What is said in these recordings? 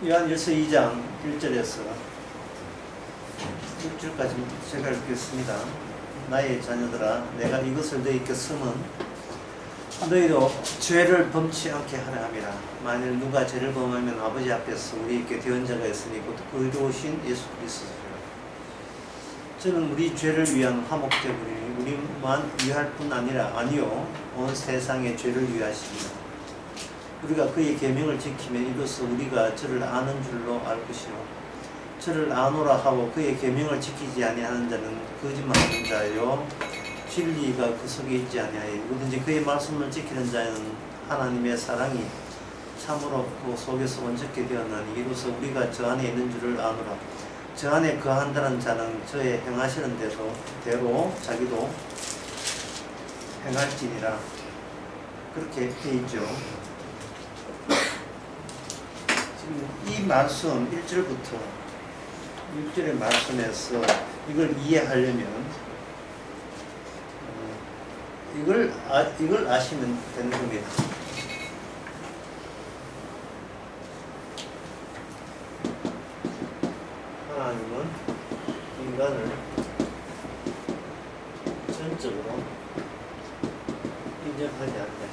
요한일서 2장 1절에서 6절까지 제가 읽겠습니다. 나의 자녀들아, 내가 이것을 너희에게 쓰면 너희도 죄를 범치 않게 하려 함이라. 만일 누가 죄를 범하면 아버지 앞에서 우리에게 대언자가 있으니 곧 의로우신 예수 그리스도시라. 저는 우리 죄를 위한 화목 때문에 우리만 위할 뿐 아니요 온 세상의 죄를 위하십니다. 우리가 그의 계명을 지키면 이로써 우리가 저를 아는 줄로 알 것이요 저를 아노라 하고 그의 계명을 지키지 아니하는 자는 거짓말하는 자요 진리가 그 속에 있지 아니하여 누구든지 그의 말씀을 지키는 자는 하나님의 사랑이 참으로 그 속에서 온전케 되었나니 이로써 우리가 저 안에 있는 줄을 아노라. 저 안에 거한다는 자는 저의 행하시는 대로 자기도 행할지니라. 그렇게 돼 있죠. 지금 이 말씀 1절부터 6절의 말씀에서 이걸 이해하려면 이걸 아시면 되는 겁니다. 하나님은 인간을 전적으로 인정하지 않는다.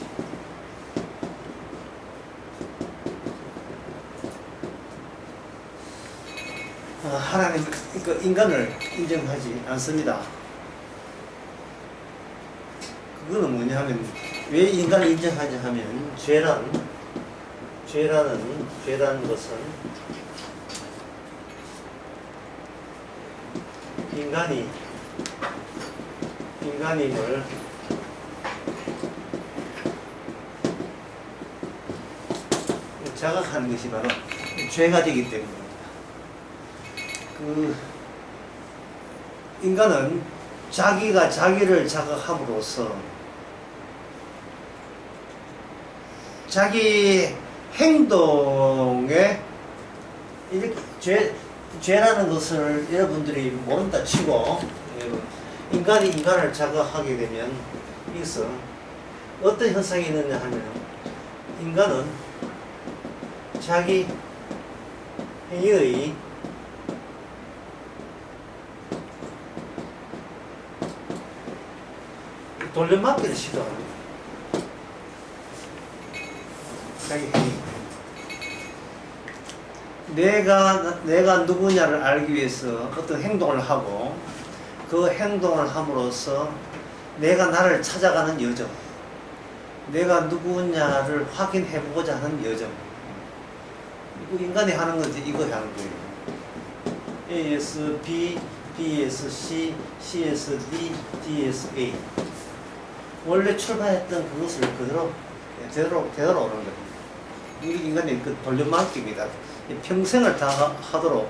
하나님은 인간을 인정하지 않습니다. 그거는 뭐냐 하면, 왜 인간을 인정하지 하면, 죄라는 것은 인간임을 자각하는 것이 바로 죄가 되기 때문입니다. 인간은 자기가 자기를 자각함으로써 자기 행동에 죄라는 것을 여러분들이 모른다 치고 인간이 인간을 자각하게 되면 이것은 어떤 현상이 있느냐 하면 인간은 자기 행위의 돌려막기를 시도합니다. 자기 행위. 내가 누구냐를 알기 위해서 어떤 행동을 하고 그 행동을 함으로써 내가 나를 찾아가는 여정, 내가 누구냐를 확인해보고자 하는 여정. 인간이 하는 건지 이거 하는 거예요. A에서 B, B에서 C, C에서 D, D에서 A. 원래 출발했던 그것을 되돌아오는 겁니다. 우리 인간의 그 돌려막기입니다. 평생을 다 가도록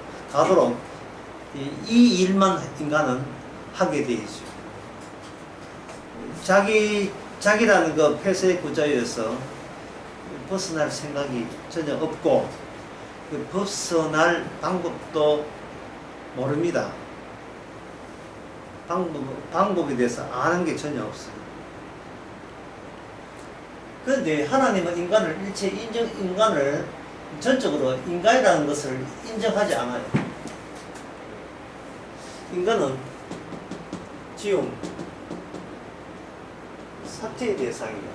이 일만 인간은 하게 되어 있죠. 자기라는 그 폐쇄의 구조에서 벗어날 생각이 전혀 없고 그 벗어날 방법도 모릅니다. 방법에 대해서 아는 게 전혀 없어요. 그런데 하나님은 인간을 전적으로 인간이라는 것을 인정하지 않아요. 인간은 지금 사태의 대상이에요.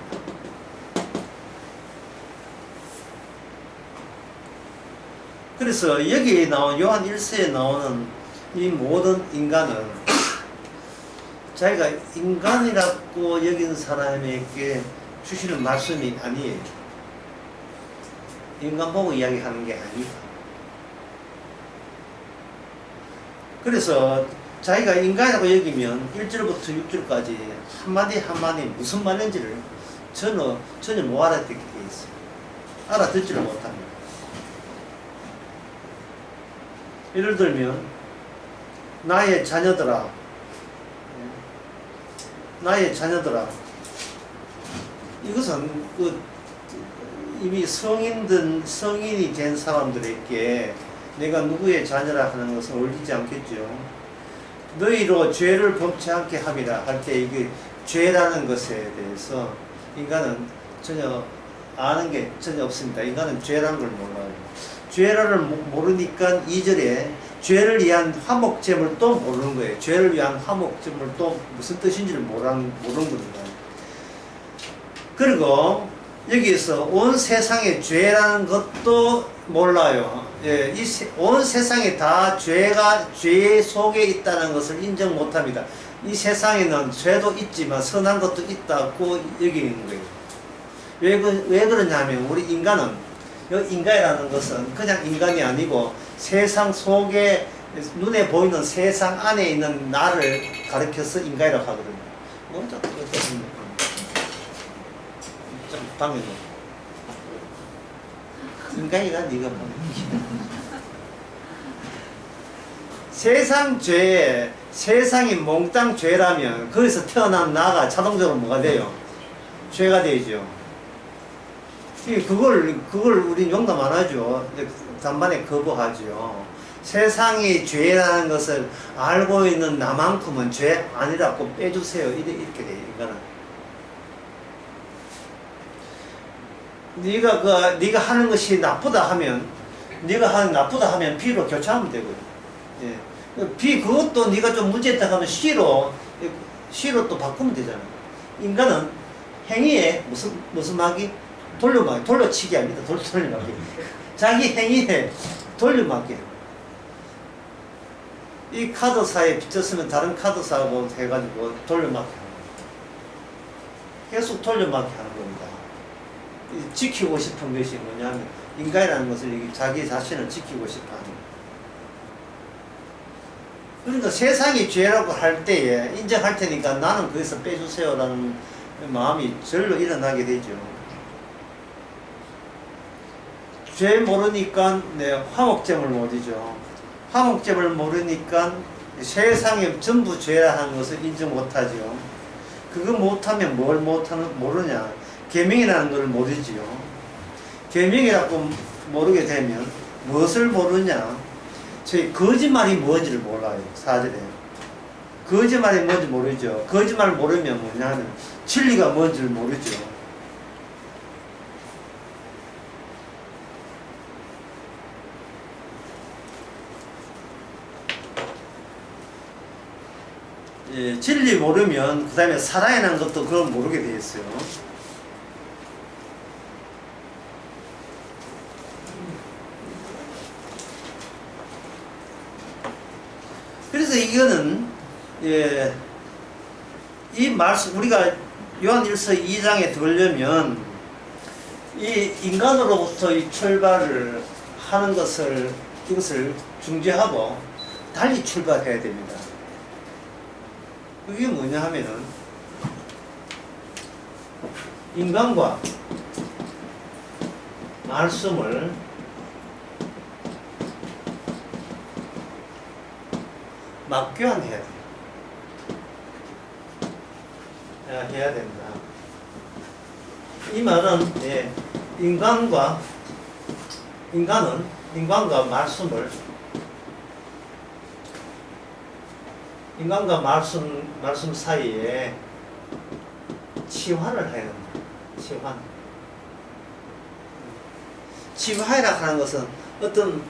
그래서 여기에 나온 요한 1서에 나오는 이 모든 인간은 자기가 인간이라고 여긴 사람에게 주시는 말씀이 아니에요. 인간 보고 이야기하는 게 아니다. 그래서 자기가 인간이라고 여기면 1절부터 6절까지 한마디 무슨 말인지를 전혀 못 알아듣게 되어 있어요. 알아듣지를 못합니다. 예를 들면 나의 자녀들아 이것은 이미 성인이 된 사람들에게 내가 누구의 자녀라 하는 것은 어울리지 않겠죠. 너희로 죄를 범치 않게 함이라 할 때 이게 죄라는 것에 대해서 인간은 전혀 아는 게 전혀 없습니다. 인간은 죄라는 걸 몰라요. 죄를 모르니까 2절에 죄를 위한 화목제물 또 모르는 거예요. 죄를 위한 화목제물 또 무슨 뜻인지를 모르는 겁니다. 그리고 여기에서 온 세상의 죄라는 것도 몰라요. 예, 온 세상에 다 죄 속에 있다는 것을 인정 못합니다. 이 세상에는 죄도 있지만 선한 것도 있다고 여기는 거예요. 왜 그러냐면 우리 인간은, 인간이라는 것은 그냥 인간이 아니고 세상 속에 눈에 보이는 세상 안에 있는 나를 가리켜서 인간이라고 하거든요. 좀 방해도. 인간이라 네가 방해. 세상 죄에 세상이 몽땅 죄라면 거기서 태어난 나가 자동적으로 뭐가 돼요? 죄가 되죠. 그걸 우린 용납 안 하죠. 단번에 거부하죠. 세상이 죄라는 것을 알고 있는 나만큼은 죄 아니라고 빼주세요. 이렇게 돼요, 인간은. 네가 하는 것이 나쁘다 하면, B로 교체하면 되고요. 예. B, 그것도 네가 좀 문제있다 하면 C로 또 바꾸면 되잖아요. 인간은 행위에 무슨 막이? 돌려막기, 돌려치기 아닙니다. 돌려막기. 자기 행위에 돌려막기. 이 카드사에 빚졌으면 다른 카드사하고 해가지고 돌려막기. 계속 돌려막기 하는 겁니다. 지키고 싶은 것이 뭐냐면, 인간이라는 것을 자기 자신을 지키고 싶어 하는 거예요. 그러니까 세상이 죄라고 할 때에 인정할 테니까 나는 거기서 빼주세요라는 마음이 절로 일어나게 되죠. 죄 모르니까 화목제물 못이죠. 화목제물 모르니까 세상에 전부 죄라는 것을 인정 못하죠. 그거 못하면 뭘 모르냐? 계명이라는 걸 모르지요. 계명이라고 모르게 되면 무엇을 모르냐? 저희 거짓말이 뭔지를 몰라요. 4절에. 거짓말이 뭔지 모르죠. 거짓말을 모르면 뭐냐면 진리가 뭔지를 모르죠. 예, 진리 모르면 그 다음에 살아야 하는 것도 그걸 모르게 돼 있어요. 그래서 이거는 이 말씀 우리가 요한일서 2장에 들으려면 이 인간으로부터 이 출발을 하는 이것을 중지하고 달리 출발해야 됩니다. 그게 뭐냐 하면은 인간과 말씀을 맞교환해야 돼요. 해야 됩니다. 이 말은 인간과 말씀 사이에 치환을 해야 됩니다. 치환이라 하는 것은 어떤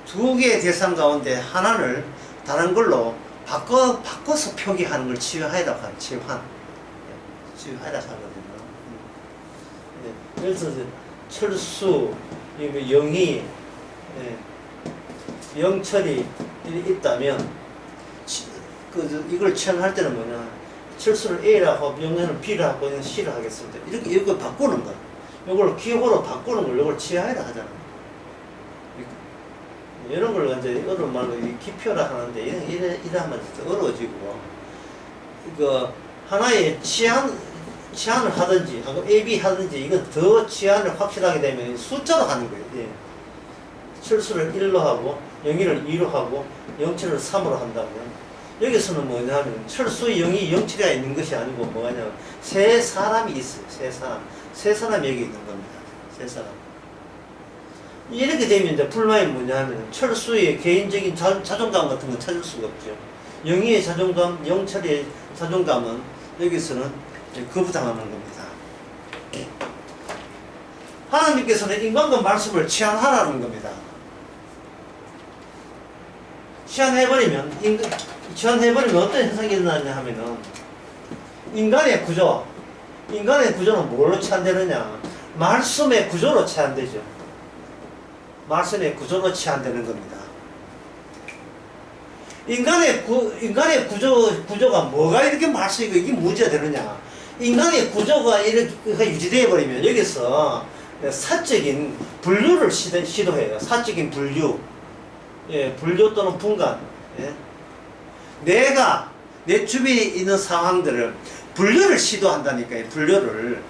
두 개의 대상 가운데 하나를 다른 걸로 바꿔서 표기하는 걸 치환이라고 하는 치환이라고 하거든요. 그래서 철수, 영이, 영철이 있다면 이걸 치환할 때는 뭐냐? 철수를 A라고 하고 영을 B라고 하고 C를 하겠습니다. 이걸 바꾸는 거야. 이걸 기호로 바꾸는 걸 이걸 치환이라 하잖아. 이런 걸 이제 어려운 말로 기표라 하는데 이러면 어려워지고 하나의 치환을 하든지 A, B 하든지 이건 더 치환을 확실하게 되면 숫자로 하는 거예요. 예. 철수를 1로 하고 영의를 2로 하고 영철을 3으로 한다면 여기서는 뭐냐면 철수의 영이 영철이 있는 것이 아니고 뭐냐면 세 사람이 있어요. 세 사람이 여기 있는 겁니다. 세 사람. 이렇게 되면 이제 불만이 뭐냐면 철수의 개인적인 자존감 같은 건 찾을 수가 없죠. 영의의 자존감, 영철의 자존감은 여기서는 거부당하는 겁니다. 하나님께서는 인간과 말씀을 치환하라는 겁니다. 치환해버리면 어떤 현상이 일어나냐 하면은 인간의 구조는 뭘로 치환되느냐? 말씀의 구조로 치환되죠. 말씀의 구조로 치환되는 겁니다. 인간의 구조가 뭐가 이렇게 말씀이고 이게 문제가 되느냐? 인간의 구조가 이렇게 유지되어 버리면 여기서 사적인 분류를 시도해요. 사적인 분류. 예, 분류 또는 분간. 예. 내가 내 주변에 있는 상황들을 분류를 시도한다니까요. 분류를.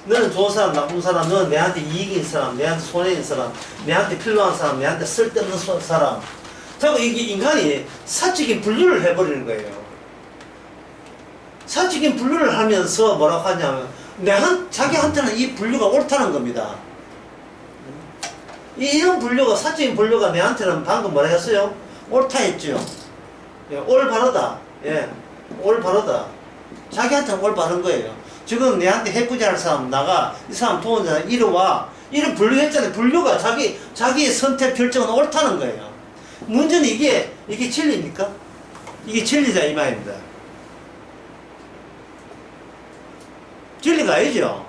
너는 좋은 사람, 나쁜 사람, 너는 내한테 이익인 사람, 내한테 손해인 사람, 내한테 필요한 사람, 내한테 쓸데없는 사람. 자꾸 이게 인간이 사적인 분류를 해버리는 거예요. 사적인 분류를 하면서 뭐라고 하냐면 자기한테는 이 분류가 옳다는 겁니다. 이런 분류가, 사적인 분류가 내한테는 방금 뭐라 했어요? 옳다 했죠. 예, 올바르다. 예, 올바르다. 자기한테는 올바른 거예요. 지금 내한테 해코지 할 사람 나가, 이 사람 도움자 이리 와. 이런 분류했잖아요. 분류가 자기의 선택 결정은 옳다는 거예요. 문제는 이게 진리입니까? 이게 진리자 이 말입니다. 진리가 아니죠.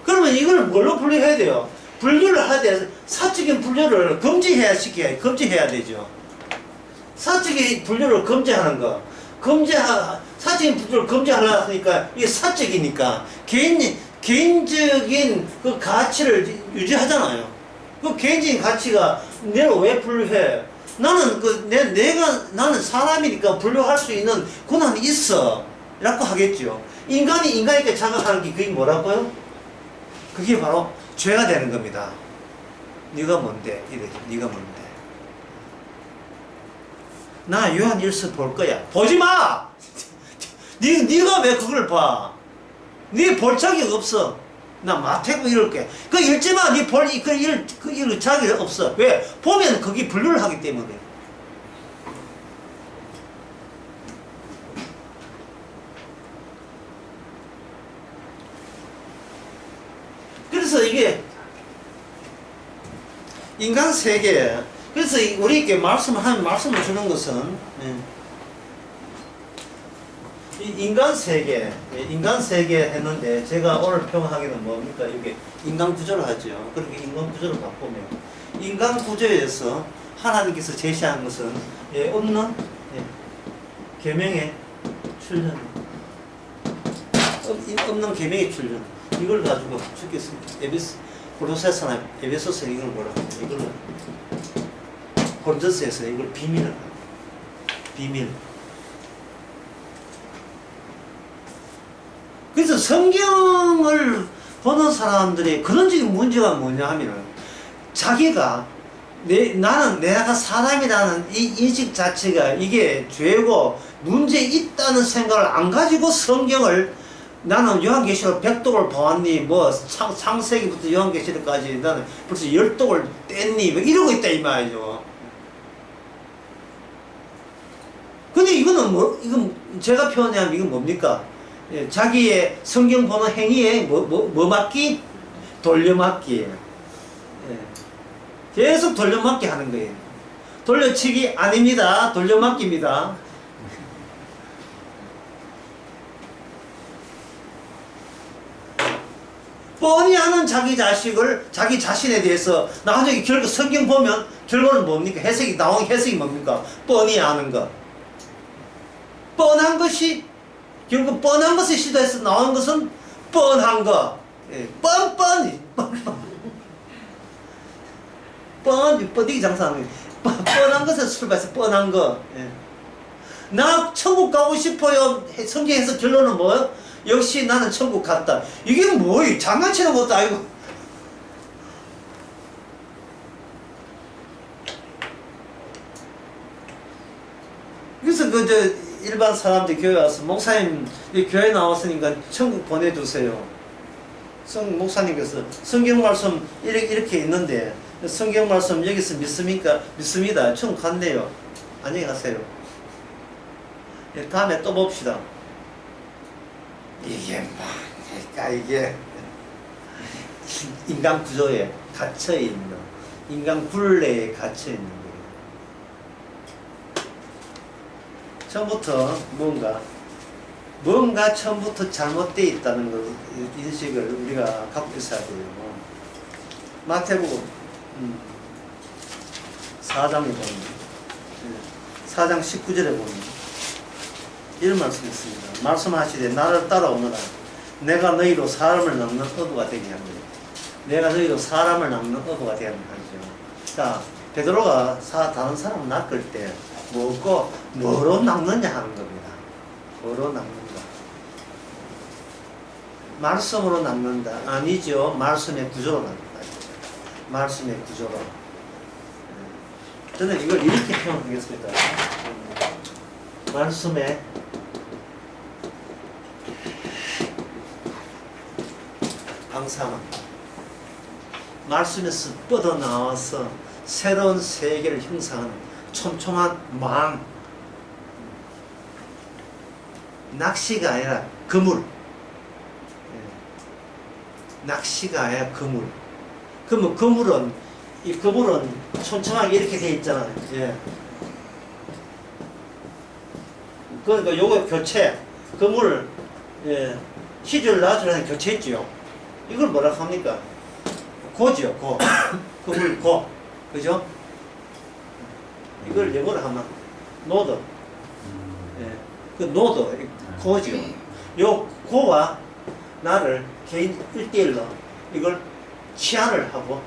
그러면 이걸 뭘로 분류해야 돼요? 분류를 하되 사적인 분류를 금지해야 되죠. 사적인 분류를 금지하는 거. 사적인 분류를 금지하려니까 이게 사적이니까 개인적인 그 가치를 유지하잖아요. 그 개인적인 가치가 내가 왜 분류해? 나는 사람이니까 분류할 수 있는 권한이 있어. 라고 하겠죠. 인간에게 자각하는 게 그게 뭐라고요? 그게 바로 죄가 되는 겁니다. 네가 뭔데? 이렇게 네가 뭔데? 나 요한 1서 볼 거야. 보지 마! 네가 왜 그걸 봐? 네 볼 자격 없어. 나 마태복 읽을게. 그 읽지 마. 네 읽을 자격 없어. 왜? 보면 거기 분류를 하기 때문에. 그래서 이게 인간 세계, 그래서 우리에게 말씀을 주는 것은 인간 세계 했는데 제가 오늘 표현하기는 뭡니까? 이게 인간 구조를 하죠. 그렇게 인간 구조를 바꾸면 인간 구조에서 하나님께서 제시한 것은 없는 계명의 출현, 없는 계명의 출현. 이걸 가지고 죽겠습니다. 고로새서나 에베소서 이걸 뭐라 합니까? 이걸로 고린도서에서 이걸 비밀을 합니다. 비밀. 그래서 성경을 보는 사람들의 근원적인 문제가 뭐냐 하면은 자기가 내가 사람이라는 이 인식 자체가 이게 죄고 문제 있다는 생각을 안 가지고 성경을 나는 요한계시록 100독을 보았니 뭐 창세기부터 요한계시록까지 나는 벌써 10독을 뗐니 뭐 이러고 있다 이 말이죠. 근데 이건 제가 표현하면 이건 뭡니까? 예, 자기의 성경 보는 행위에 뭐 맞기? 돌려맞기. 예. 계속 돌려맞기 하는 거예요. 돌려치기 아닙니다. 돌려맞기입니다. 뻔히 하는 자기 자신에 대해서 나중에 결국 성경 보면 결과는 뭡니까? 나온 해석이 뭡니까? 뻔히 아는 것. 뻔한 것이, 결국 뻔한 것을 시도해서 나온 것은 뻔한 것. 예, 뻔뻔히. 뻔히 장사하는 거. 뻔한 것에서 출발해서 뻔한 것. 예. 나 천국 가고 싶어요. 성경에서 결론은 뭐예요? 역시 나는 천국 갔다. 이게 뭐예요? 장난치는 것도 아니고. 그래서 일반 사람들 교회 와서 목사님 교회 나왔으니까 천국 보내주세요. 목사님께서 성경 말씀 이렇게 있는데 성경 말씀 여기서 믿습니까? 믿습니다. 천국 갔네요. 안녕히 가세요. 다음에 또 봅시다. 이게 뭡니까 이게. 인간 구조에 갇혀 있는, 인간 굴레에 갇혀 있는 거예요. 처음부터 뭔가 처음부터 잘못되어 있다는 걸, 인식을 우리가 갖고 있어야 돼요. 마태복음 4장에 보면, 4장 19절에 보면 이런 말씀이 있습니다. 말씀하시되 나를 따라오너라. 내가 너희로 사람을 낚는 어부가 되게 합니다. 내가 너희로 사람을 낚는 어부가 되게 합니다. 자, 베드로가 다른 사람을 낚을 때 뭐로 낚느냐 하는 겁니다. 뭐로 낚는가? 말씀으로 낚는다? 아니죠. 말씀의 구조로 낚는다. 말씀의 구조로. 저는 이걸 이렇게 표현하겠습니다. 말씀의 방사망. 말씀에서 뻗어나와서 새로운 세계를 형성하는 촘촘한 망. 낚시가 아니라 그물. 낚시가 아니라 그물. 그러면 이 그물은 촘촘하게 이렇게 돼 있잖아요. 예. 그러니까 요거 교체, 그물, 예, 시줄 나줄하는 교체했지요. 이걸 뭐라 합니까? 고지요, 고. 그물 고. 그죠? 이걸 영어로 하면 노드. 예. 그 노드, 고지요. 요 고와 나를 개인 1대1로 이걸 치환을 하고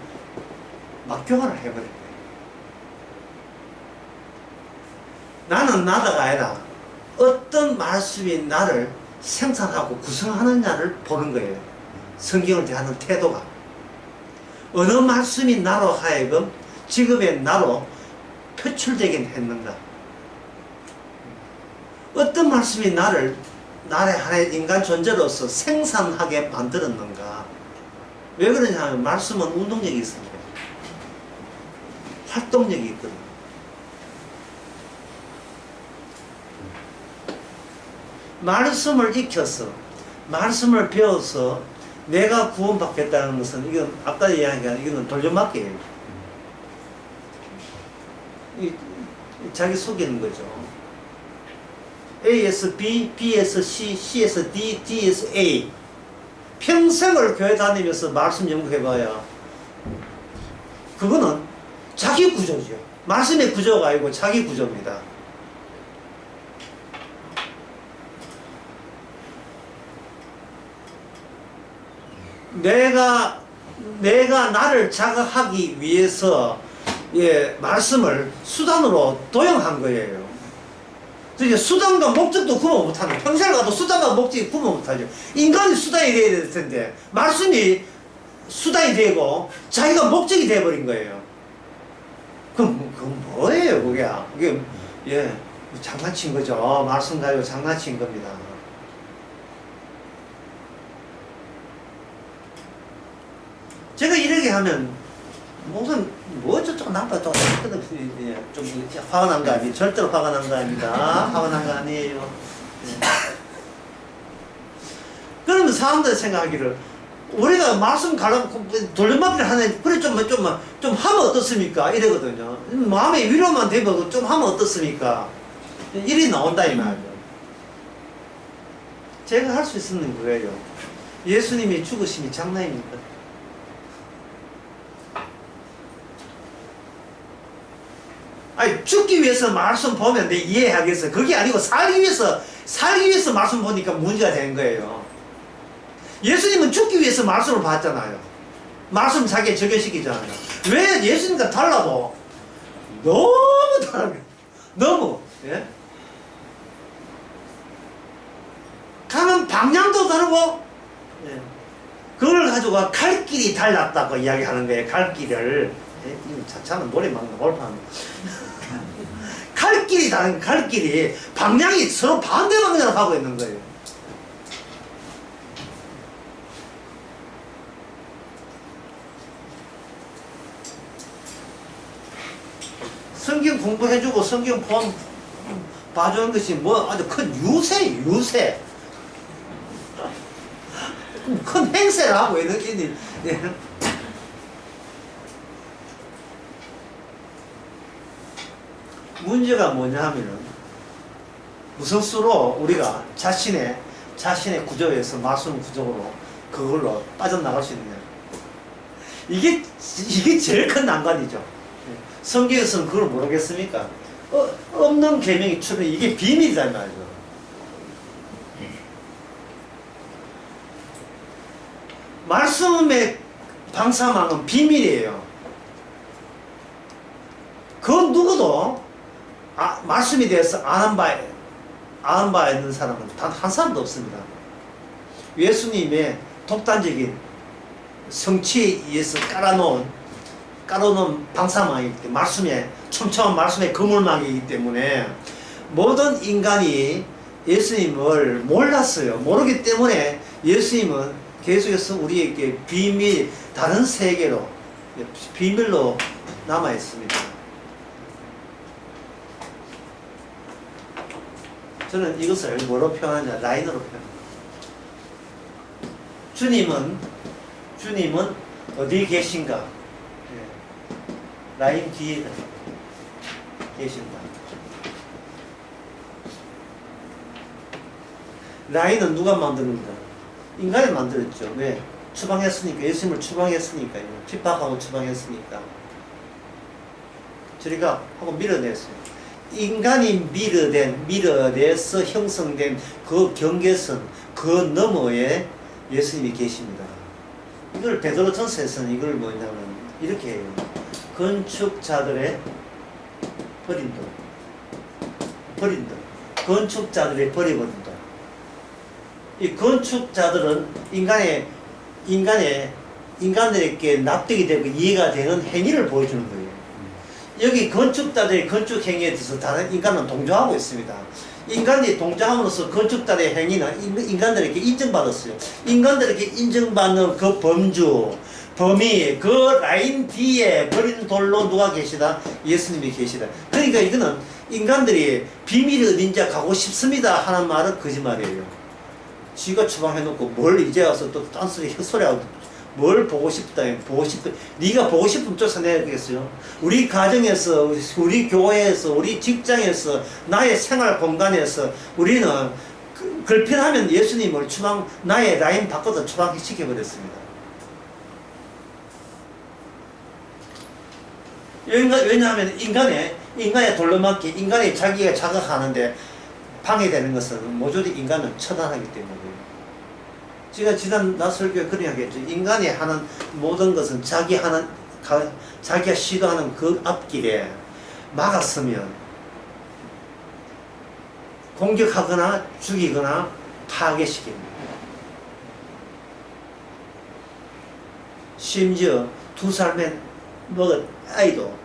막교환을 해버린 거예요. 나는 나다가 아니라 어떤 말씀이 나를 생산하고 구성하느냐를 보는 거예요. 성경을 대하는 태도가. 어느 말씀이 나로 하여금 지금의 나로 표출되긴 했는가. 어떤 말씀이 나를 나의 하나의 인간 존재로서 생산하게 만들었는가. 왜 그러냐 하면 말씀은 운동력이 있습니다. 활동력이 있거든요. 말씀을 익혀서 말씀을 배워서 내가 구원받겠다는 것은 이건 아까 이야기한 이거는 돌려막기예요. 자기 속이는 거죠. A에서 B, B에서 C, C에서 D, D에서 A. 평생을 교회 다니면서 말씀 연구해봐야 그거는 자기 구조죠. 말씀의 구조가 아니고 자기 구조입니다. 내가 나를 자극하기 위해서 말씀을 수단으로 도용한 거예요. 그러니까 수단과 목적도 구분 못하는, 평생을 가도 수단과 목적이 구분 못하죠. 인간이 수단이 돼야 될 텐데 말씀이 수단이 되고 자기가 목적이 돼버린 거예요. 그건 뭐예요 그게? 장난친 거죠. 말씀 가지고 장난친 겁니다. 제가 이렇게 하면 무슨 저쪽 나빠 좀 화가 난 거 아니에요. 절대로 화가 난 거 아닙니다. 화가 난 거 아니에요. 그러면 사람들이 생각하기를 우리가 말씀 돌려막기를 하는 그래 좀 하면 어떻습니까? 이러거든요. 마음의 위로만 되면 좀 하면 어떻습니까? 일이 나온다 이 말이죠. 제가 할 수 있는 거예요. 예수님이 죽으심이 장난입니까? 아니 죽기 위해서 말씀 보면 내 이해하겠어요. 그게 아니고 살기 위해서 말씀 보니까 문제가 되는 거예요. 예수님은 죽기 위해서 말씀을 봤잖아요. 말씀 자기에 적용시키잖아요. 왜 예수님과 달라도 너무 다르게 너무 가는 방향도 다르고 그걸 가지고 갈 길이 달랐다고 이야기하는 거예요. 갈 길을 이거 자차는 노래 막는 올파는 갈 길이 다른 갈 길이 방향이 서로 반대 방향으로 가고 있는 거예요. 성경 공부해주고 성경 포함 봐주는 것이 뭐 아주 큰 유세 큰 행세를 하고 있는 예. 문제가 뭐냐 하면은 무슨 수로 우리가 자신의 구조에서 마순 구조로 그걸로 빠져나갈 수 있느냐. 이게 제일 큰 난관이죠. 성경에서는 그걸 모르겠습니까? 없는 계명이 출현, 이게 비밀이란 말이죠. 말씀의 방사망은 비밀이에요. 그 누구도 말씀에 대해서 아는 바 있는 사람은 단 한 사람도 없습니다. 예수님의 독단적인 성취에 의해서 깔아놓은 방사망이기 때문에, 말씀에, 촘촘한 말씀의 그물망이기 때문에 모든 인간이 예수님을 몰랐어요. 모르기 때문에 예수님은 계속해서 우리에게 다른 세계로, 비밀로 남아있습니다. 저는 이것을 뭐로 표현하냐, 라인으로 표현합니다. 주님은 어디 계신가? 라인 뒤에 계신다. 라인은 누가 만드는가? 인간이 만들었죠. 왜? 추방했으니까. 예수님을 추방했으니까요. 핍박하고 추방했으니까. 저리가 하고 밀어냈어요. 인간이 밀어내서 형성된 그 경계선, 그 너머에 예수님이 계십니다. 이걸 베드로전서에서는 이걸 뭐냐면 이렇게 해요. 건축자들의 버린 돌. 건축자들의 버려버린 돌. 이 건축자들은 인간들에게 납득이 되고 이해가 되는 행위를 보여주는 거예요. 여기 건축자들의 건축 행위에 대해서 다른 인간은 동조하고 있습니다. 인간이 동조함으로써 건축자들의 행위는 인간들에게 인정받았어요. 인간들에게 인정받는 그 범위, 그 라인 뒤에 버린 돌로 누가 계시다? 예수님이 계시다. 그러니까 이거는 인간들이 비밀이 어딘지 가고 싶습니다 하는 말은 거짓말이에요. 지가 추방해놓고 뭘 이제 와서 또 딴소리 헛소리하고 뭘 보고 싶다. 네가 보고 싶으면 쫓아내야겠어요. 우리 가정에서, 우리 교회에서, 우리 직장에서, 나의 생활 공간에서 우리는 걸핏하면 예수님을 나의 라인 바꿔서 추방시켜버렸습니다. 왜냐하면 인간의 돌려막기, 인간이 자기가 자각하는데 방해되는 것은 모조리 인간은 처단하기 때문이에요. 제가 지난 설교에 그런 이야기 했죠. 인간이 하는 모든 것은 자기가 시도하는 그 앞길에 막았으면 공격하거나 죽이거나 파괴시킵니다. 심지어 2살 먹은 아이도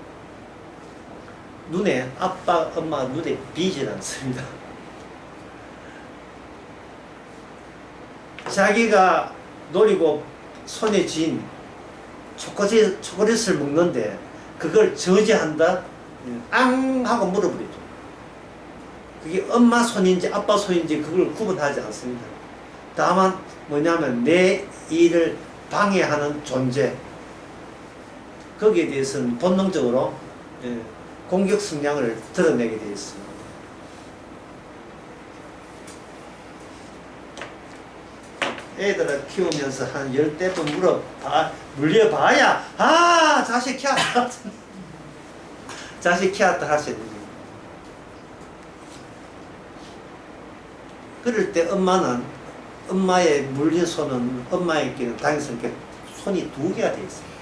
아빠, 엄마 눈에 비질 않습니다. 자기가 노리고 손에 쥔 초콜릿을 먹는데 그걸 저지한다? 앙! 하고 물어버리죠. 그게 엄마 손인지 아빠 손인지 그걸 구분하지 않습니다. 다만 뭐냐면 내 일을 방해하는 존재, 거기에 대해서는 본능적으로 공격 성향을 드러내게 되어 있습니다. 애들을 키우면서 한 10대번 물려봐야 자식 키웠다 자식 키웠다 하시는 거예요. 그럴 때 엄마의 물린 손은 엄마에게는 당연스럽게 손이 2개가 되어 있어요.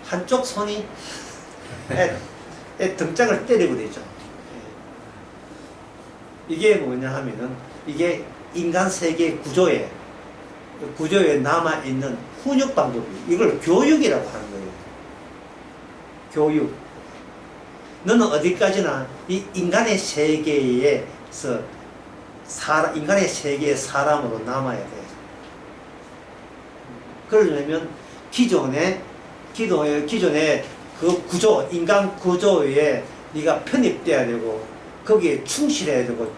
한쪽 손이 애 등짝을 때려버리죠. 이게 뭐냐 하면은 이게 인간 세계 구조에 남아있는 훈육 방법이, 이걸 교육이라고 하는 거예요. 교육. 너는 어디까지나 이 인간의 세계에서 인간의 세계의 사람으로 남아야 돼. 그러려면 기존의 그 구조, 인간 구조에 네가 편입돼야 되고 거기에 충실해야 되고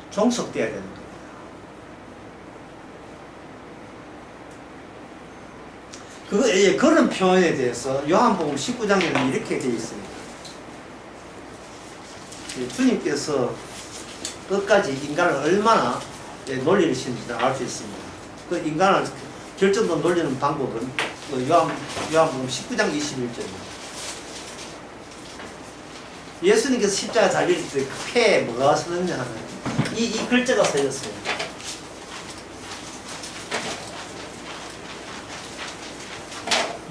종속돼야 되는 거예요. 그런 표현에 대해서 요한복음 19장에는 이렇게 되어 있습니다. 주님께서 끝까지 인간을 얼마나 놀리시는지를 알 수 있습니다. 그 인간을 결정도 놀리는 방법은 요한복음 19장 21절입니다. 예수님께서 십자가 달리실 때 그 폐에 뭐가 써졌냐 하면 이 글자가 써졌어요.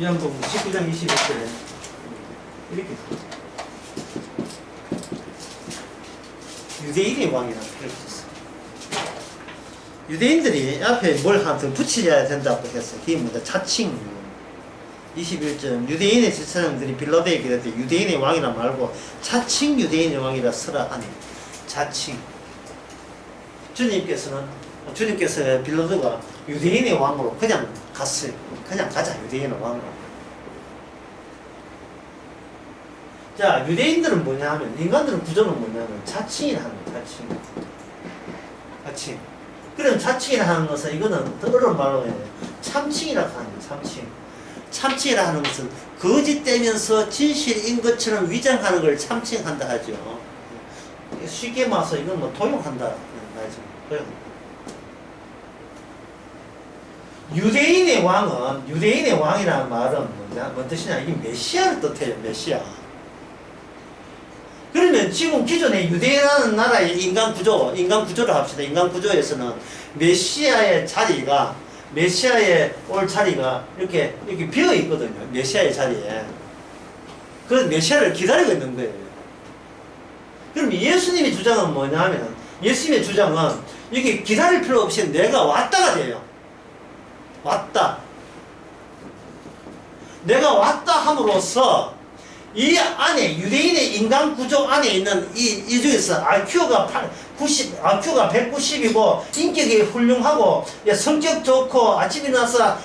요한복음 19장 21절에 이렇게 유대인의 왕이라고 이렇게 썼어요. 유대인들이 앞에 뭘 하나 더 붙여야 된다고 했어요. 그게 뭐다? 자칭. 21절 유대인의 지체장들이 빌라도에게 그랬대. 유대인의 왕이라 말고 자칭 유대인의 왕이라 쓰라 하니. 자칭. 주님께서 빌라도가 유대인의 왕으로 그냥 갔어요. 그냥 가자 유대인의 왕으로. 자, 유대인들은 뭐냐 하면, 인간들은 구조는 뭐냐면 자칭이라 하는 거예요. 자칭. 그럼 자칭이라 하는 것은 이거는 더 어려운 말로 해요. 참칭이라고 하는 거예요. 참칭. 참칭이라 하는 것은 거짓되면서 진실인 것처럼 위장하는 걸 참칭한다 하죠. 쉽게 말해서 이건 뭐 도용한다. 도용. 유대인의 왕이라는 말은 뭐냐? 뭔 뜻이냐? 이게 메시아를 뜻해요. 메시아. 그러면 지금 기존의 유대인이라는 나라의 인간 구조를 합시다. 인간 구조에서는 메시아의 올 자리가 이렇게 비어 있거든요. 메시아의 자리에. 그래서 메시아를 기다리고 있는 거예요. 그럼 예수님의 주장은 뭐냐 하면, 예수님의 주장은 이게 기다릴 필요 없이 내가 왔다가 돼요. 왔다. 내가 왔다 함으로써 이 안에 유대인의 인간 구조 안에 있는 이 중에서 IQ가 190이고 인격이 훌륭하고 성격 좋고 아침에 나서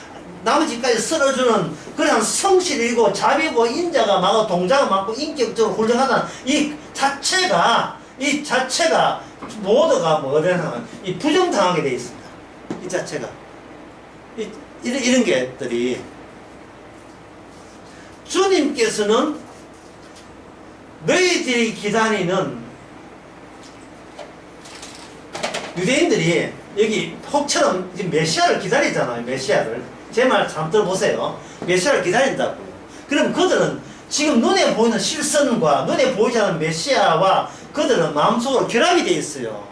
나머지까지 쓸어주는 그런 성실이고 자비고 인자가 많고 동자가 많고 인격적으로 훌륭하다는 이 자체가 모두가 뭐냐면 이 부정당하게 되어 있습니다. 이 자체가 이런 것들이 주님께서는 너희들이 기다리는 유대인들이 여기 혹처럼 메시아를 기다리잖아요. 메시아를. 제 말 잘 들어보세요. 메시아를 기다린다고요. 그럼 그들은 지금 눈에 보이는 실선과 눈에 보이지 않는 메시아와 그들은 마음속으로 결합이 되어 있어요.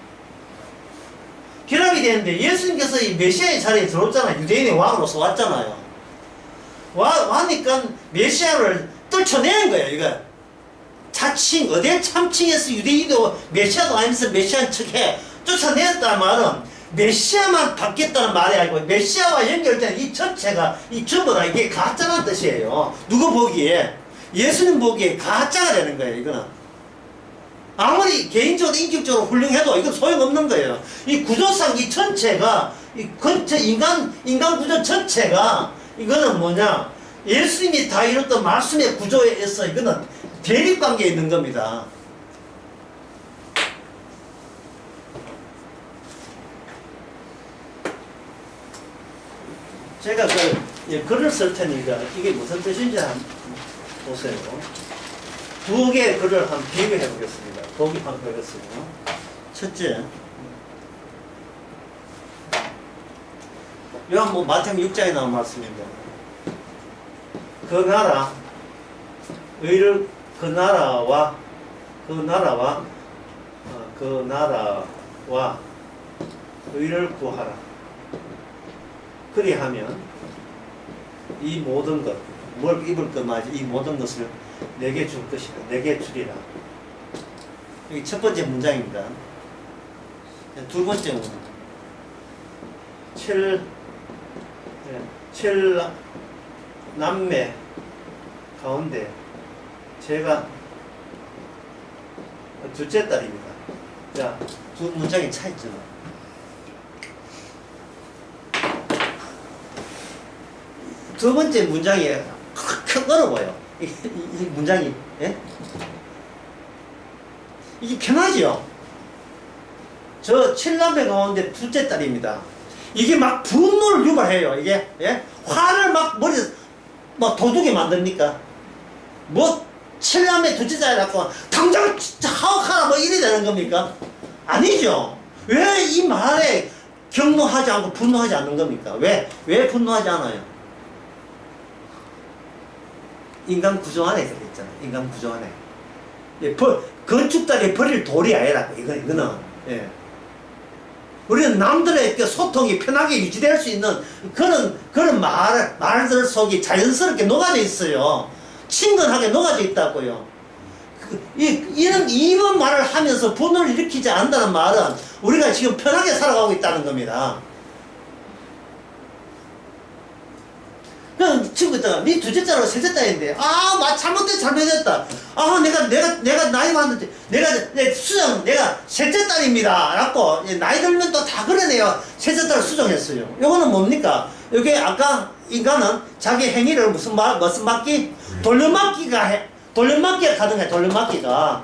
결합이 되는데 예수님께서 이 메시아의 자리에 들어왔잖아요. 유대인의 왕으로서 왔잖아요. 와니까 메시아를 떨쳐내는 거예요. 이거 자칭, 어딜 참칭해서 유대인도 메시아도 아니면서 메시아는 척해 쫓아내었다는 말은 메시아만 받겠다는 말이 아니고 메시아와 연결된 이 전체가 이 전부 다 이게 가짜란 뜻이에요. 누구 보기에? 예수님 보기에 가짜가 되는 거예요. 이거는 아무리 개인적으로 인격적으로 훌륭해도 이건 소용없는 거예요. 이 구조상 이 전체가 이 인간 구조 전체가 이거는 뭐냐? 예수님이 다 이뤘던 말씀의 구조에 의해서 이거는 대립관계에 있는 겁니다. 제가 글을 쓸 테니까 이게 무슨 뜻인지 한번 보세요. 두 개의 글을 한번 비교해 보겠습니다. 보기 한번 해보겠습니다. 첫째, 요한 마태복음 6장에 나온 말씀입니다. 그 나라와 의를 구하라. 그리하면 이 모든 것, 뭘 입을 것마저 이 모든 것을 내게 줄 것이다. 내게 주리라. 여기 첫 번째 문장입니다. 두 번째 문장. 칠 남매 가운데 제가 둘째 딸입니다. 자, 두 문장의 차이점. 두 번째 문장이 큰 어려워요. 이 문장이, 예? 이게 편하지요? 저 칠남매 가운데 둘째 딸입니다. 이게 막 분노를 유발해요. 이게, 예? 화를 막 머리에 뭐 도둑이 만듭니까? 뭐 칠남매 둘째자라고 당장 진짜 하옥하라 뭐 이래 되는 겁니까? 아니죠. 왜 이 말에 경노하지 않고 분노하지 않는 겁니까? 왜 분노하지 않아요? 인간 구조 안에 들어있잖아. 인간 구조 안에. 예, 건축자리 버릴 돌이 아니라고, 이거는. 예. 우리는 남들의 소통이 편하게 유지될 수 있는 그런 말들 속에 자연스럽게 녹아져 있어요. 친근하게 녹아져 있다고요. 이번 말을 하면서 분노를 일으키지 않는다는 말은 우리가 지금 편하게 살아가고 있다는 겁니다. 그냥 친구 있다가 네 둘째 딸하고 셋째 딸인데 잘못됐다. 내가 나이 많은데 내가 셋째 딸입니다 라고 나이 들면 또 다 그러네요. 셋째 딸을 수정했어요. 요거는 뭡니까? 요게 아까 인간은 자기 행위를 무슨 막기? 돌려막기가 가능해. 돌려막기가.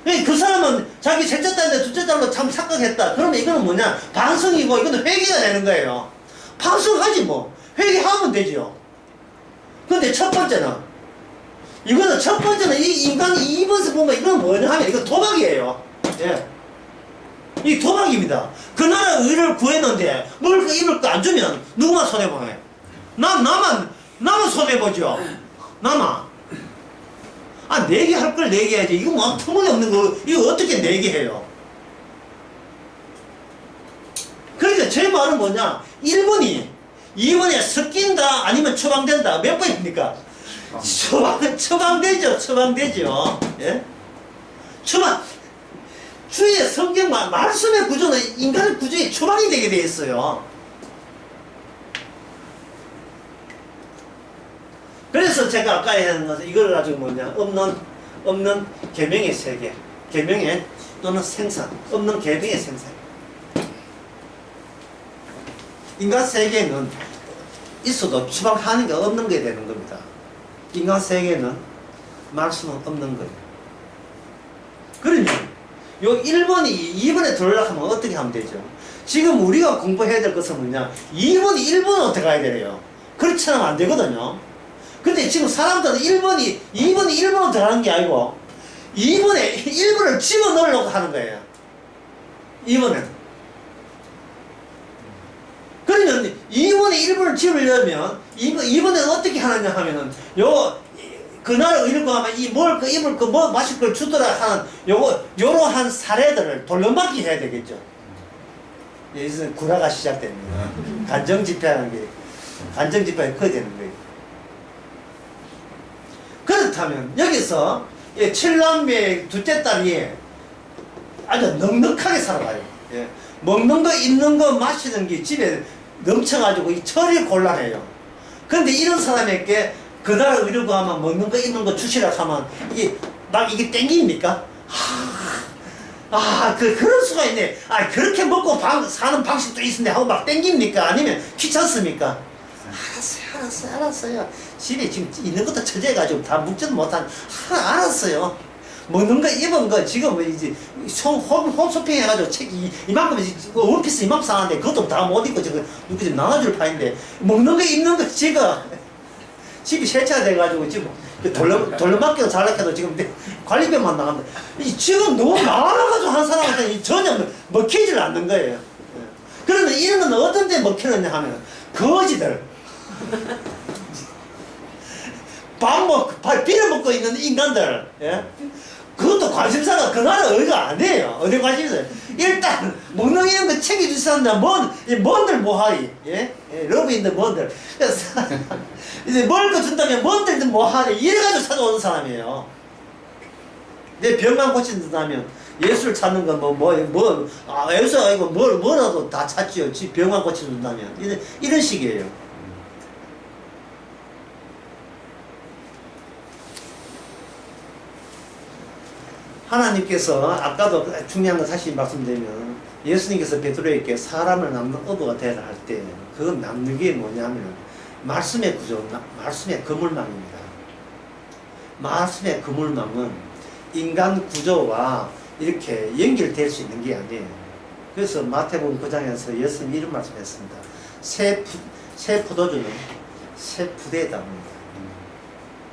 그 사람은 자기 셋째 딸인데 둘째 딸로 참 착각했다. 그러면 이거는 뭐냐? 반성이고 이거는 회개가 되는 거예요. 반성하지 뭐. 회개하면 되죠. 근데 첫 번째는 이 인간이 2번에서 보면 이건 뭐냐 하면 이건 도박이에요. 예. 이 도박입니다. 그 나라 의를 구했는데 먹을 거 입을 거 안 주면 누구만 손해보네. 나만 손해보죠. 나만. 내게 할 걸 내게 해야지. 이거 뭐 터무니없는 거 이거 어떻게 내게 해요? 그러니까 제 말은 뭐냐? 1번이 2번에 섞인다 아니면 처방된다. 몇 번입니까? 처방되죠. 예? 주의 성경 말씀의 구조는 인간의 구조에 처방이 되게 되어 있어요. 그래서 제가 아까 했는 것은 이걸 가지고 뭐냐? 없는 계명의 세계. 계명의 또는 생산. 없는 계명의 생산. 인간 세계는 있어도 추방하는 게 없는 게 되는 겁니다. 인간 세계는 말씀은 없는 거예요. 그러면 요 1번이 2번에 들어오려고 하면 어떻게 하면 되죠? 지금 우리가 공부해야 될 것은 뭐냐? 2번이 1번은 어떻게 가야 되래요? 그렇지 않으면 안 되거든요. 근데 지금 사람들은 2번이 1번으로 들어가는 게 아니고 2번에 1번을 집어넣으려고 하는 거예요. 2번은. 그러면 2번에 1번을 집으려면 2번에는 어떻게 하느냐 하면은 그날 의뢰고 하면 먹을 거 입을 거 뭐 마실 걸 주더라 하는 요러한 사례들을 돌려막기 해야 되겠죠. 여기서 구라가 시작됩니다. 간정집회하는 게 간정집회가 커야 되는 거예요. 그렇다면 여기서 칠남매 둘째 딸이 아주 넉넉하게 살아가요. 예. 먹는 거, 입는 거, 마시는 게 집에 넘쳐가지고 이 처리 곤란해요. 그런데 이런 사람에게 그날 의뢰고 하면 먹는 거, 입는 거 주시라 하면 이게 땡깁니까? 그럴 수가 있네. 그렇게 먹고 사는 방식도 있는데 하고 막 땡깁니까? 아니면 귀찮습니까? 알았어요. 집에 지금 있는 것도 처지해가지고 다 묵지도 못한, 알았어요. 먹는 거, 입은 거, 지금 이제 홈쇼핑 해가지고 책 이만큼, 원피스 이만큼 사는데 그것도 다 못 입고 지금 나눠줄 판인데, 먹는 거, 입는 거, 지금 집이 세차가 돼가지고 지금 돌려막기도 잘락해도 지금 관리비만 나간다. 지금 너무 많아가지고 한 사람한테 전혀 먹히질 않는 거예요. 그러면 이런 건 어떤 데 먹히느냐 하면, 거지들. 빌어먹고 있는 인간들. 예? 그것도 관심사가 그 나라 어디가 아니에요. 어디 관심사예요. 일단 먹는 이런 거 챙겨주셨는데 뭔들 뭐하리. 예? 러브인데 뭔들. 그래서 이제 먹을 거 준다면 뭔들 뭐하리. 이래가지고 찾아오는 사람이에요. 내 병만 고친다면 예수를 찾는 건 예수 아니고 뭐라도 다 찾지요. 병만 고쳐준다면. 이런 식이에요. 하나님께서 아까도 중요한 거 다시 말씀드리면 예수님께서 베드로에게 사람을 남는 어부가 되라 할 때 그 남는 게 뭐냐면 말씀의 구조, 말씀의 그물망입니다. 말씀의 그물망은 인간 구조와 이렇게 연결될 수 있는 게 아니에요. 그래서 마태복음 9장에서 예수님이 이런 말씀했습니다. 새 포도주는 새 부대에 담습니다.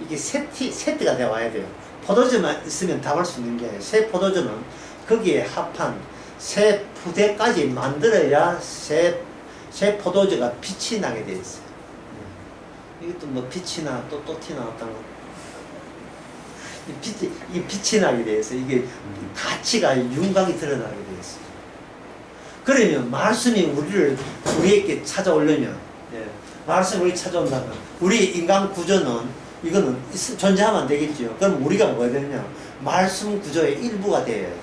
이게 세트가 되어 와야 돼요. 포도주만 있으면 담을 수 있는 게 아니에요. 새 포도주는 거기에 합한 새 부대까지 만들어야 새 포도주가 빛이 나게 되어 있어요. 이것도 뭐 빛이 나, 또 티 나왔다는 거. 이게 빛이 나게 되어 있어요. 이게 가치가 윤곽이 드러나게 되어 있어요. 그러면 말씀이 우리에게 찾아오려면, 말씀이 우리 찾아온다면, 우리 인간 구조는, 이거는 존재하면 안 되겠죠. 그럼 우리가 뭐가 되느냐? 말씀 구조의 일부가 되어야죠.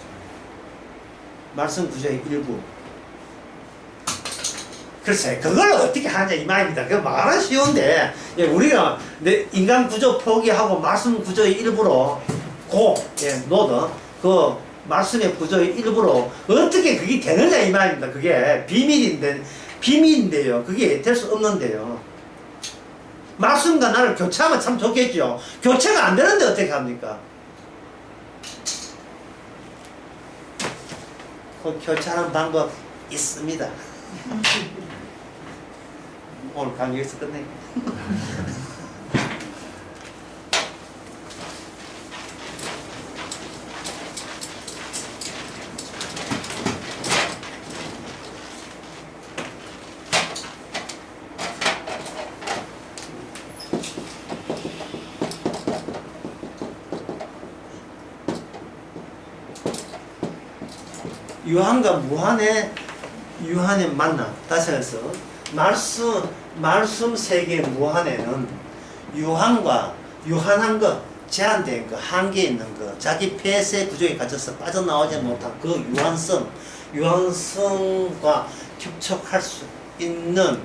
말씀 구조의 일부. 글쎄, 그걸 어떻게 하냐, 이 말입니다. 그 말은 쉬운데, 우리가 인간 구조 포기하고 말씀 구조의 일부로, 노드, 그 말씀의 구조의 일부로 어떻게 그게 되느냐, 이 말입니다. 그게 비밀인데요. 그게 될 수 없는데요. 말씀과 나를 교체하면 참 좋겠죠. 교체가 안 되는데 어떻게 합니까? 그 교체하는 방법 있습니다. 오늘 강의 여기서 끝낼게요. 유한과 유한의 만남. 다시 해서 말씀 세계 무한에는 유한한 것, 제한된 것, 한계 있는 것, 자기 폐쇄 구조에 갇혀서 빠져나오지 못한 그 유한성과 접촉할 수 있는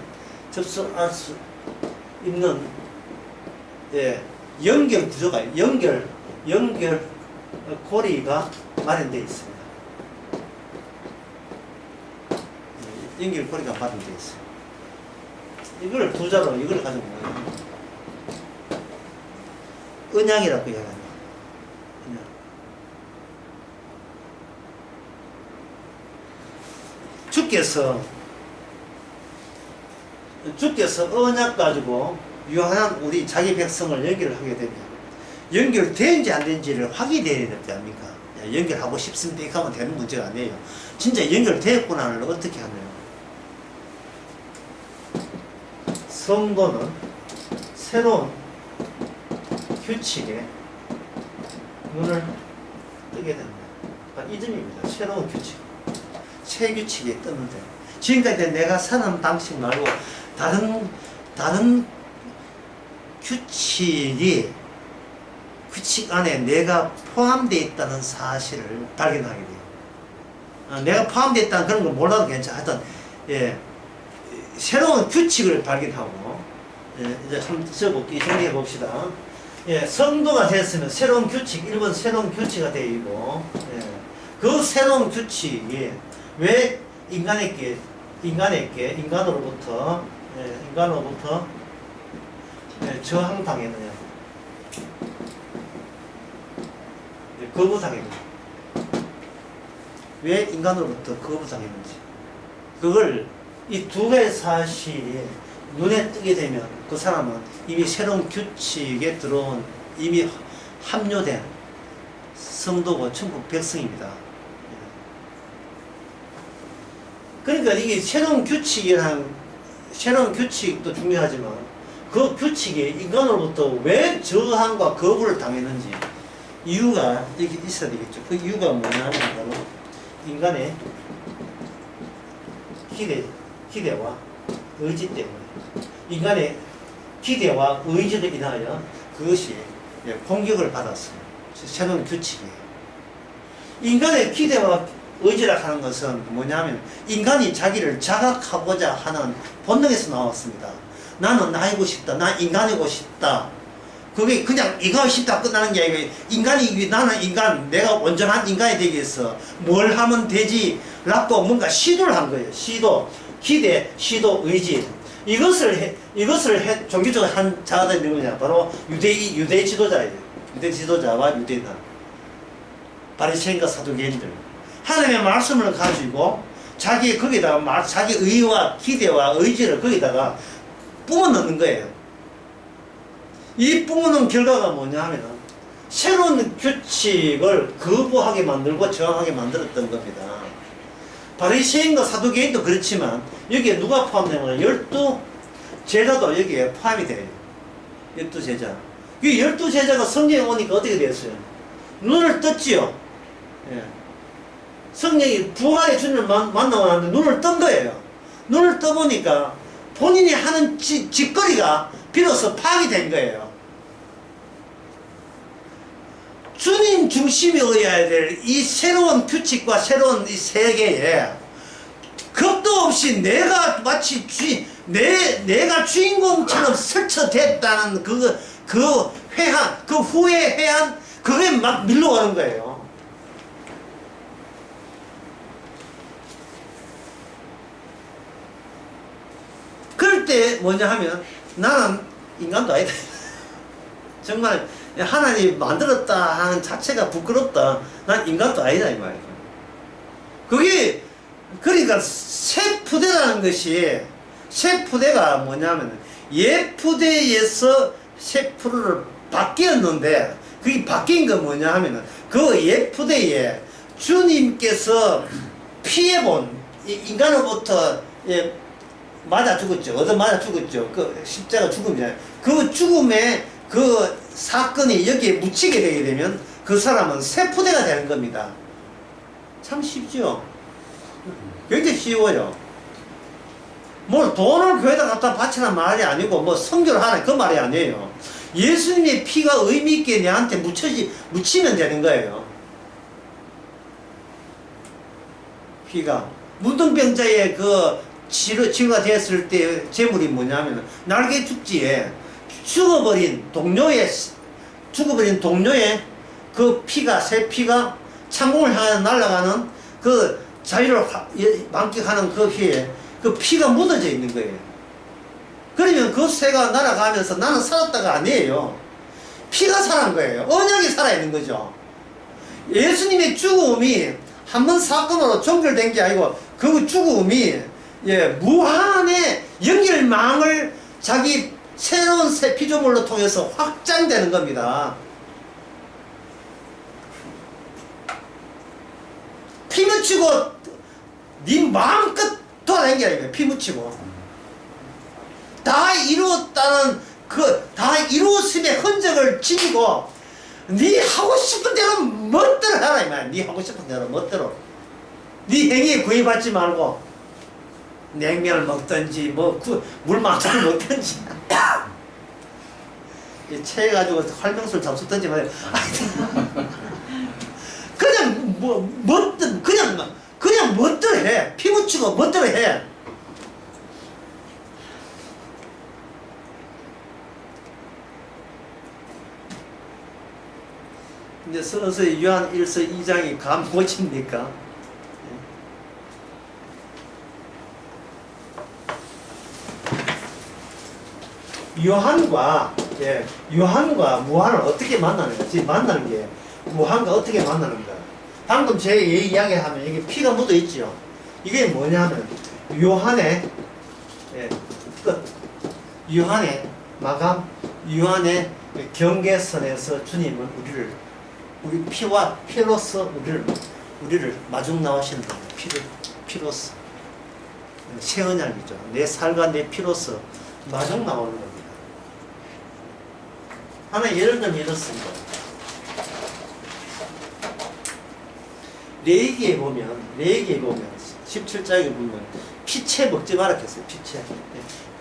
연결 구조가, 연결 고리가 마련되어 있습니다. 연결고리가 마련되어 있어요. 이걸 두 자로 이걸 가지고 뭐예요? 언약이라고 이야기합니다. 주께서 언약 가지고 유한한 우리 자기 백성을 연결하게 되면 연결되는지 안 되는지를 확인해야 될 거 아닙니까? 연결하고 싶습니다. 이렇게 하면 되는 문제가 아니에요. 진짜 연결되었구나를 어떻게 하나요? 성도는 새로운 규칙에 눈을 뜨게 됩니다. 이 점입니다. 새로운 규칙. 새 규칙에 뜨는데 지금까지 내가 사는 방식 말고 다른 규칙 안에 내가 포함되어 있다는 사실을 발견하게 돼요. 내가 포함되어 있다는 그런 걸 몰라도 괜찮아. 하여튼 새로운 규칙을 발견하고, 이제 한번 써볼게요. 정리해 봅시다. 성도가 됐으면 새로운 규칙, 1번 새로운 규칙이 되고, 그 새로운 규칙이 왜 인간으로부터 저항당했느냐, 거부당했느냐, 왜 인간으로부터 거부당했는지, 그걸 이 두 가지 사실이 눈에 뜨게 되면 그 사람은 이미 새로운 규칙에 들어온, 이미 합류된 성도고 천국 백성입니다. 그러니까 이게 새로운 규칙도 중요하지만 그 규칙이 인간으로부터 왜 저항과 거부를 당했는지 이유가 이렇게 있어야 되겠죠. 그 이유가 뭐냐면 바로 인간의 기대와 의지 때문에, 인간의 기대와 의지로 인하여 그것이 공격을 받았어요. 새로운 규칙이에요. 인간의 기대와 의지라 하는 것은 뭐냐면 인간이 자기를 자각하고자 하는 본능에서 나왔습니다. 나는 나이고 싶다. 나 인간이고 싶다. 그게 그냥 이거 싶다 끝나는 게 아니고 나는 인간, 내가 온전한 인간이 되기 위해서 뭘 하면 되지 라고 뭔가 시도를 한 거예요. 기대, 시도, 의지. 이것을 종교적으로 한 자가 누구냐? 바로 유대 지도자예요. 유대 지도자와 유대인들, 바리새인과 사두개인들. 하나님의 말씀을 가지고 자기 의와 기대와 의지를 거기다가 뿜어 넣는 거예요. 이 뿜어 넣은 결과가 뭐냐 하면 새로운 규칙을 거부하게 만들고 저항하게 만들었던 겁니다. 바리새인과 사두개인도 그렇지만 여기에 누가 포함되냐면 12제자도 여기에 포함이 돼요. 12제자. 이 12제자가 성경에 오니까 어떻게 됐어요? 눈을 떴지요. 예. 성령이 부활의 주님을 만나고 나는데 눈을 뜬 거예요. 눈을 떠보니까 본인이 하는 짓거리가 비로소 파악이 된 거예요. 주님 중심이어야 될 이 새로운 규칙과 새로운 이 세계에 겁도 없이 내가 마치 내가 주인공처럼 설쳐됐다는 그 회한, 그 후에 회한, 그게 막 밀려가는 거예요. 그럴 때 뭐냐 하면 나는 인간도 아니다. 정말 하나님이 만들었다 하는 자체가 부끄럽다. 난 인간도 아니다 이 말이에요. 그게 그러니까 새 푸대라는 것이 새 푸대가 뭐냐면 옛 푸대에서 새 푸르를 바뀌었는데 그게 바뀐 건 뭐냐 하면은 그 옛 푸대에 주님께서 피해본 인간으로부터 맞아 죽었죠. 얻어 맞아 죽었죠. 그 십자가 죽음이잖아요. 그 죽음의 그 사건이 여기에 묻히게 되게 되면 그 사람은 새 푸대가 되는 겁니다. 참 쉽죠. 굉장히 쉬워요. 뭘 돈을 교회에다 갖다 바치란 말이 아니고 뭐 성교를 하라 그 말이 아니에요. 예수님의 피가 의미 있게 내한테 묻히면 되는 거예요. 피가 문둥병자의 그 치료가 됐을 때 제물이 뭐냐면 날개 축지에 죽어버린 동료의 그 피가 새 피가 창공을 향해 날아가는 그 자유를 만끽하는 그 피에 그 피가 묻어져 있는 거예요. 그러면 그 새가 날아가면서 나는 살았다가 아니에요. 피가 살아난 거예요. 언약이 살아있는 거죠. 예수님의 죽음이 한 번 사건으로 종결된 게 아니고 그 죽음이 무한의 연결망을 자기 새로운 새 피조물로 통해서 확장되는 겁니다. 피 묻히고 네 마음껏 돌아다니는 게 아니에요. 피 묻히고 다 이루었다는 다 이루었음의 흔적을 지니고 네 하고 싶은 대로 멋대로 해라 이 말이야. 네 하고 싶은 대로 멋대로 네 행위에 구애받지 말고 냉면을 먹든지 물 마시를 먹든지 체해가지고 활명수를 잡수든지 말이야. 그냥 그냥 멋대로 해. 피 묻히고 멋대로 해. 이제 서서히 요한 1서 2장이 감 고칩니까? 요한과 무한을 어떻게 만나는가? 지금 만나는 게 무한과 어떻게 만나는가? 방금 제 이야기하면 여기 피가 묻어 있죠. 이게 뭐냐면 요한의 끝, 요한의 마감, 요한의 경계선에서 주님은 우리 피와 피로서 우리를 마중 나오시는 겁니다. 피로서 새 언약이죠. 내 살과 내 피로서 마중 나오는 겁니다. 하나 예를 들면 이렇습니다. 레위기에 보면 17장에 보면 피채 먹지 마라 했어요. 피채.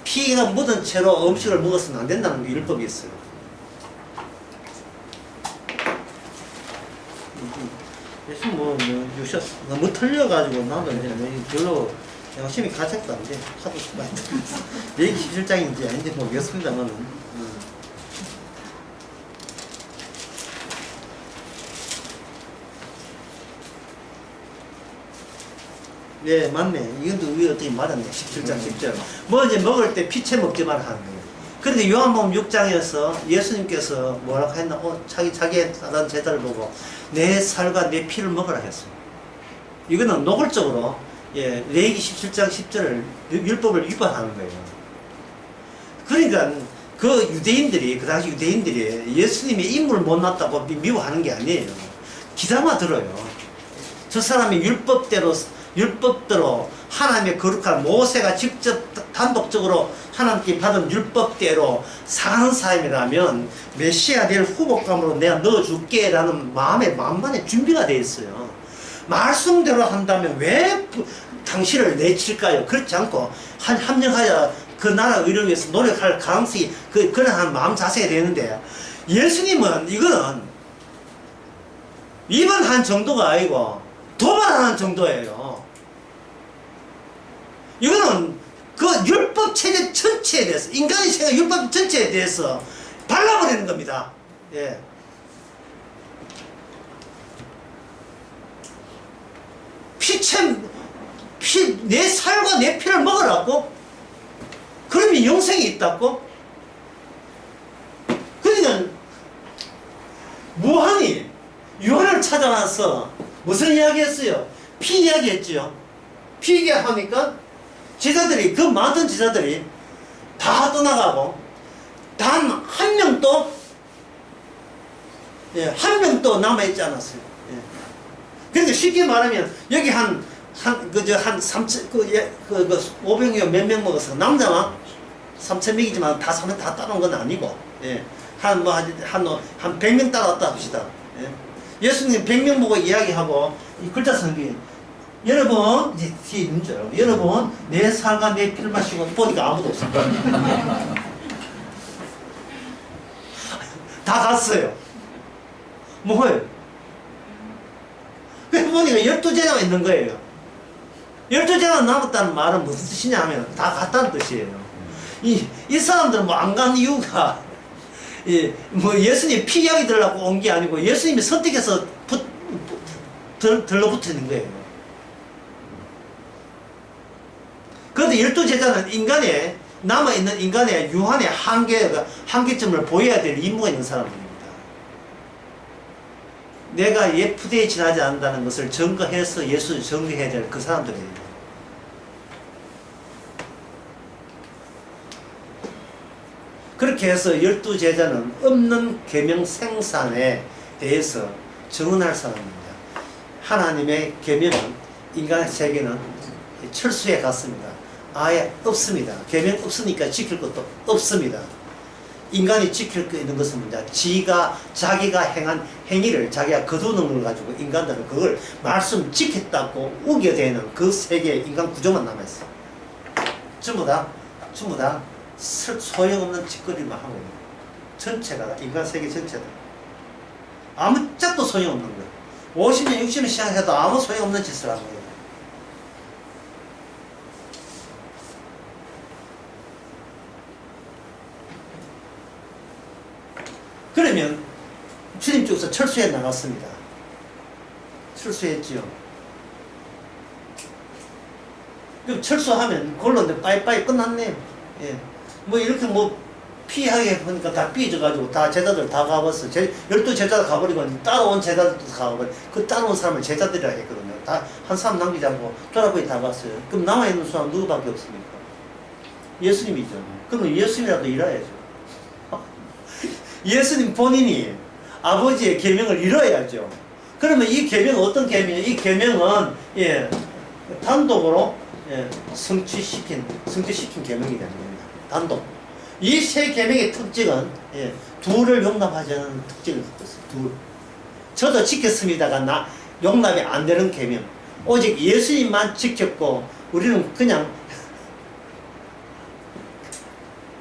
피가 묻은 채로 음식을 먹어서는 안 된다는 게 율법이 있어요. 예수 너무 틀려가지고 나도 별로 양심이 가책도 안 돼. 하도 많이 레위기 17장인지 아닌지 모르겠습니다만은. 네, 맞네. 이것도 우리 어떻게 맞았네. 17장 10절. 뭐 이제 먹을 때 피채 먹지 마라 하는 거예요. 그런데 요한복음 6장에서 예수님께서 뭐라고 했나? 자기의 사단 제자를 보고 내 살과 내 피를 먹으라 했어요. 이거는 노골적으로 레위기 17장 10절을 율법을 위반하는 거예요. 그러니까 그 유대인들이, 그 당시 유대인들이 예수님의 인물을 못났다고 미워하는 게 아니에요. 기사만 들어요. 저 사람이 율법대로 하나님의 거룩한 모세가 직접 단독적으로 하나님께 받은 율법대로 사는 사람이라면 메시아 될 후복감으로 내가 넣어줄게 라는 마음에 만만의 준비가 되어 있어요. 말씀대로 한다면 왜 당신을 내칠까요? 그렇지 않고 합력하여 그 나라 의를 위해서 노력할 가능성이 그러한 마음 자세가 되는데, 예수님은 이거는 위반한 정도가 아니고 도발하는 정도예요. 이거는 그 율법 체제 전체에 대해서, 인간의 체가 율법 전체에 대해서 발라버리는 겁니다. 예. 내 살과 내 피를 먹으라고? 그러면 영생이 있다고? 그러니까 무한히 요한을 찾아와서 무슨 이야기 했어요? 피 이야기 했죠. 피 이야기하니까 제자들이, 그 많은 제자들이 다 떠나가고 단 한 명도, 예, 한 명도 남아있지 않았어요. 예. 그러니까 쉽게 말하면 여기 한 500명 몇 명 먹었어. 남자만 3,000명이지만 다 사면 다 따라온 건 아니고, 예. 한 100명 따라왔다 합시다. 예. 예수님 100명 보고 이야기하고, 이 글자 성기, 여러분, 이제 뒤에 있는 줄 알고, 여러분, 내 살과 내 피를 마시고, 보니까 아무도 없어. 다 갔어요. 뭐예요? 그래서 보니까 12제자가 있는 거예요. 12제자가 남았다는 말은 무슨 뜻이냐 하면 다 갔다는 뜻이에요. 이 사람들은 뭐 안 간 이유가, 뭐 예수님 피 이야기 들으려고 온 게 아니고 예수님이 선택해서 들러붙어 있는 거예요. 그런데 12제자는 인간의, 남아있는 인간의 유한의 한계점을 보여야 될 임무가 있는 사람입니다. 내가 예쁘게 지나지 않는다는 것을 증거해서 예수를 정리해야 될 그 사람들이에요. 그렇게 해서 12제자는 없는 계명 생산에 대해서 증언할 사람입니다. 하나님의 계명은, 인간의 세계는 철수해 갔습니다. 아예 없습니다. 계명 없으니까 지킬 것도 없습니다. 인간이 지킬 수 있는 것은 뭐냐? 자기가 행한 행위를 자기가 거두는 걸 가지고 인간들은 그걸 말씀 지켰다고 우겨대는 그 세계의 인간 구조만 남아있어요. 전부 다 소용없는 짓거리만 하고 있는 거예요. 전체가, 인간 세계 전체다. 아무 짝도 소용없는 거예요. 50년, 60년 시작해도 아무 소용없는 짓을 하는 거예요. 그러면 주님 쪽에서 철수해 나갔습니다. 철수했지요. 그럼 철수하면 그걸로 빠이빠이 끝났네요. 예. 뭐 이렇게 뭐 피하게 보니까 다 삐져가지고 다 제자들 다 가버렸어. 12제자가 가버리고 따라온 제자들도 가버리고, 그 따라온 사람을 제자들이라 했거든요. 다 한 사람 남기지 않고 돌아보니 다 갔어요. 그럼 남아있는 사람 누구밖에 없습니까? 예수님이죠. 그러면 예수님이라도 일해야죠. 예수님 본인이 아버지의 계명을 이뤄야죠. 그러면 이 계명은 어떤 계명이에요? 이 계명은, 예, 단독으로, 예, 성취시킨 계명이 되는 겁니다. 단독. 이 세 계명의 특징은, 예, 둘을 용납하지 않는 특징을 갖고 있어요. 둘. 저도 지켰습니다가 용납이 안 되는 계명. 오직 예수님만 지켰고 우리는 그냥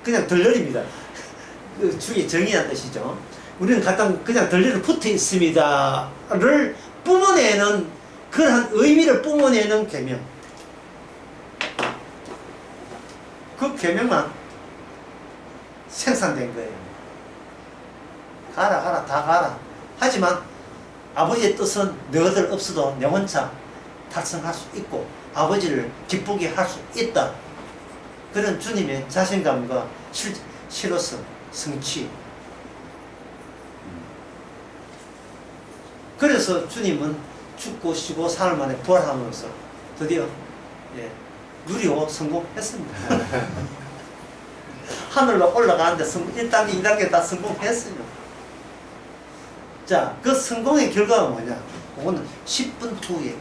덜러립니다. 그 주의 정의한 뜻이죠. 우리는 그냥 덜리를 붙어 있습니다를 뿜어내는, 그러한 의미를 뿜어내는 계명. 그 계명만 생산된 거예요. 가라 다 가라. 하지만 아버지의 뜻은 너희들 없어도 내 혼자 달성할 수 있고 아버지를 기쁘게 할 수 있다. 그런 주님의 자신감과 실효성, 성취. 그래서 주님은 죽고 쉬고 사흘 만에 부활함으로써 드디어, 예, 누리고 성공했습니다. 하늘로 올라가는데 1단계, 2단계 다 성공했어요. 자, 그 성공의 결과가 뭐냐? 그거는 10분 후에